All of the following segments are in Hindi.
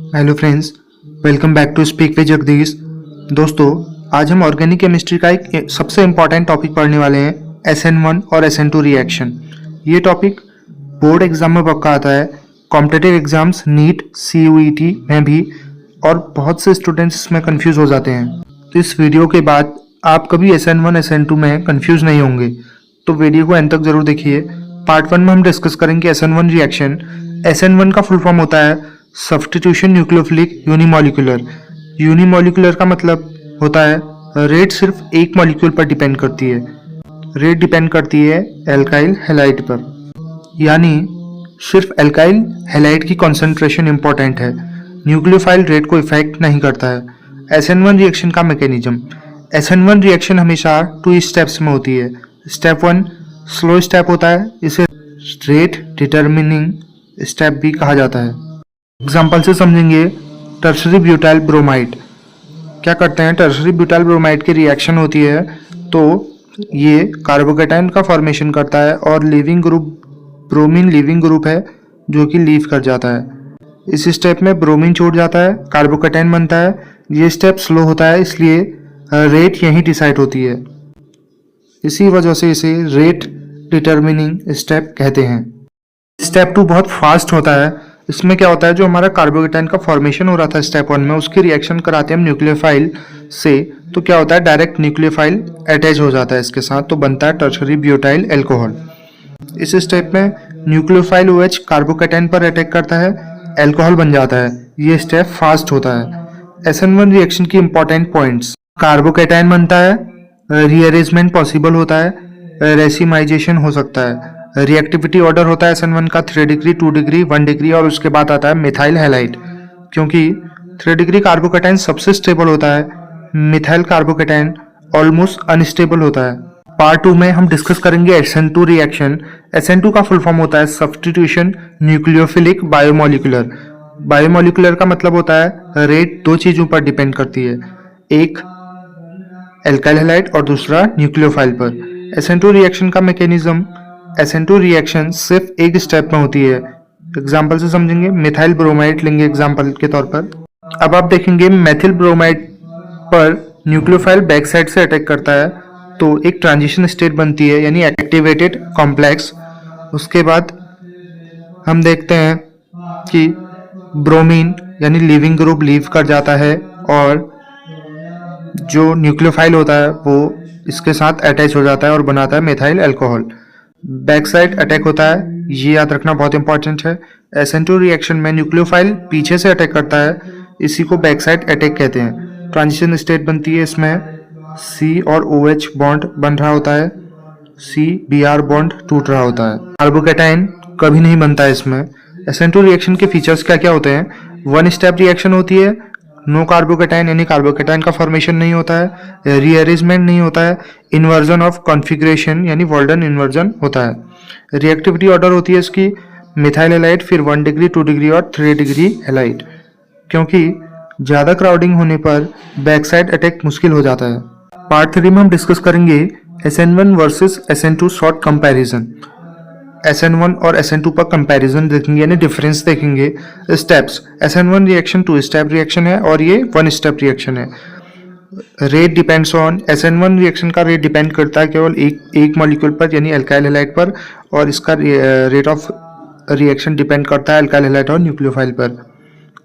Hello friends, welcome back to speak with Jagdish. दोस्तों, आज हम ऑर्गेनिक केमिस्ट्री का एक सबसे इम्पॉर्टेंट टॉपिक पढ़ने वाले हैं, SN1 और SN2 रिएक्शन। ये टॉपिक बोर्ड एग्जाम में पक्का आता है, कॉम्पिटिटिव एग्जाम्स नीट CUET में भी, और बहुत से स्टूडेंट्स इसमें कंफ्यूज हो जाते हैं। तो इस वीडियो के बाद आप कभी SN1 SN2 में कंफ्यूज नहीं होंगे, तो वीडियो को एंड तक जरूर देखिए। पार्ट 1 में हम डिस्कस करेंगे SN1 रिएक्शन। SN1 का फुल फॉर्म होता है सब्स्टिट्यूशन न्यूक्लियोफिलिक यूनिमोलिकुलर। यूनिमोलिकुलर का मतलब होता है रेट सिर्फ एक मॉलिक्यूल पर डिपेंड करती है। रेट डिपेंड करती है एल्काइल हैलाइड पर, यानी सिर्फ एल्काइल हैलाइड की कॉन्सेंट्रेशन इंपॉर्टेंट है, न्यूक्लियोफाइल रेट को इफेक्ट नहीं करता है। SN1 रिएक्शन का मैकेनिज्म। SN1 रिएक्शन हमेशा 2 स्टेप्स में होती है। स्टेप 1 स्लो स्टेप होता है, इसे रेट डिटरमिनिंग स्टेप भी कहा जाता है। एग्जाम्पल से समझेंगे। टर्शरी ब्यूटाइल ब्रोमाइड क्या करते हैं? टर्शरी ब्यूटाइल ब्रोमाइड की रिएक्शन होती है तो ये कार्बोकेटाइन का फॉर्मेशन करता है और leaving group bromine leaving group है जो कि लीव कर जाता है। इस स्टेप में ब्रोमीन छोड़ जाता है, कार्बोकेटाइन बनता है। ये स्टेप स्लो होता है, इसलिए रेट यहीं डिसाइड होती है। इसी वजह से इसे रेट डिटरमिनिंग स्टेप कहते हैं। स्टेप 2 बहुत फास्ट होता है। इसमें क्या होता है, जो हमारा कार्बोकेटाइन का फॉर्मेशन हो रहा था स्टेप 1 में, उसकी रिएक्शन कराते हैं हम न्यूक्लियोफाइल से, तो क्या होता है डायरेक्ट न्यूक्लियोफाइल अटैच हो जाता है इसके साथ, तो बनता है टर्शरी ब्यूटाइल अल्कोहल। इस स्टेप में न्यूक्लियोफाइल OH कार्बोकेटाइन पर अटैक करता है, अल्कोहल बन जाता है। ये स्टेप फास्ट होता है। SN1 रिएक्शन की इंपॉर्टेंट पॉइंट्स। कार्बोकेटाइन बनता है, रीअरेंजमेंट पॉसिबल होता है, रेसिमाइजेशन हो सकता है। रिएक्टिविटी ऑर्डर होता है SN1 का 3 डिग्री, 2 डिग्री, 1 डिग्री, और उसके बाद आता है मिथाइल हैलाइड। क्योंकि 3 डिग्री कार्बोकेटाइन सबसे स्टेबल होता है, मिथाइल कार्बोकेटाइन ऑलमोस्ट अनस्टेबल होता है। पार्ट 2 में हम डिस्कस करेंगे SN2 रिएक्शन। SN2 का फुल फॉर्म होता है सब्स्टिट्यूशन न्यूक्लियोफिलिक बायोमोलिकुलर। बायोमोलिकुलर का मतलब होता है रेट 2 चीजों पर डिपेंड करती है, एक एल्काइल हैलाइड और दूसरा न्यूक्लियोफाइल पर। SN2 रिएक्शन का मैकेनिज्म। SN2 रिएक्शन सिर्फ एक स्टेप में होती है। एग्जाम्पल से समझेंगे। मिथाइल ब्रोमाइड लेंगे एग्जाम्पल के तौर पर। अब आप देखेंगे मेथिल ब्रोमाइड पर न्यूक्लियोफाइल बैक साइड से अटैक करता है तो एक ट्रांजिशन स्टेट बनती है, यानी एक्टिवेटेड कॉम्प्लेक्स। उसके बाद हम देखते हैं कि ब्रोमीन यानी लीविंग ग्रुप लीव कर जाता है और जो न्यूक्लियोफाइल होता है वो इसके साथ अटैच हो जाता है और बनाता है methyl alcohol. Back side attack होता है, ये याद रखना बहुत इंपॉर्टेंट है। SN2 रिएक्शन में न्यूक्लियोफाइल पीछे से अटैक करता है, इसी को बैक साइड अटैक कहते हैं। ट्रांजिशन स्टेट बनती है, इसमें C और OH बॉन्ड बन रहा होता है, CBr बॉन्ड टूट रहा होता है। कार्बोकेटाइन कभी नहीं बनता है इसमें। SN2 रिएक्शन के फीचर्स क्या क्या होते हैं? 1 स्टेप रिएक्शन होती है, नो कार्बोकेटाइन यानी कार्बोकेटाइन का फॉर्मेशन नहीं होता है, रीअरेंजमेंट नहीं होता है, इन्वर्जन ऑफ कॉन्फ़िगरेशन यानी वॉल्डन इन्वर्जन होता है। रिएक्टिविटी ऑर्डर होती है इसकी मिथाइल हैलाइड, फिर 1 डिग्री, 2 डिग्री और 3 डिग्री हैलाइड। क्योंकि ज़्यादा क्राउडिंग होने पर बैक साइड अटैक मुश्किल हो जाता है। पार्ट 3 में हम डिस्कस करेंगे SN1 versus SN2 short comparison. SN1 और SN2 पर कंपैरिजन देखेंगे, यानी डिफरेंस देखेंगे। Steps. SN1 reaction 2 step reaction है और ये 1 स्टेप रिएक्शन है। Rate depends on. SN1 reaction का रेट डिपेंड करता है केवल एक मॉलिक्यूल पर, यानी अल्काइल हैलाइड पर, और इसका रेट ऑफ रिएक्शन डिपेंड करता है अल्काइल हैलाइड और न्यूक्लियोफाइल पर।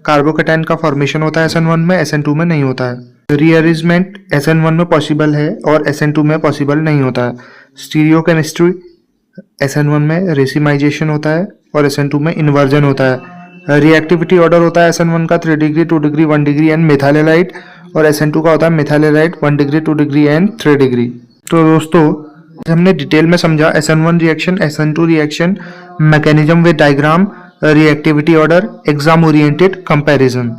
कार्बोकेटाइन का फॉर्मेशन होता है SN1 में, SN2 में नहीं होता है। रीअरेंजमेंट SN1 में पॉसिबल है और SN2 में पॉसिबल नहीं होता है। स्टीरियोकेमिस्ट्री SN1 में रेसिमाइजेशन होता है और SN2 में इन्वर्जन होता है। रिएक्टिविटी ऑर्डर होता है SN1 का 3 degree, 2 degree, 1 degree and methyl halide, और SN2 का होता है methyl halide 1 degree, 2 degree and 3 degree. तो दोस्तों, हमने डिटेल में समझा SN1 reaction, SN2 reaction, mechanism with diagram, reactivity order, exam oriented comparison.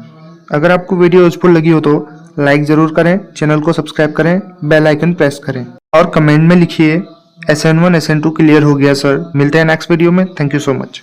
अगर आपको वीडियो यूजफुल लगी हो तो लाइक जरूर करें, चैनल को सब्सक्राइब करें, बेल आइकन प्रेस करें और कमेंट में लिखिए SN1 SN2 क्लियर हो गया सर। मिलते हैं नेक्स्ट वीडियो में। Thank you so much.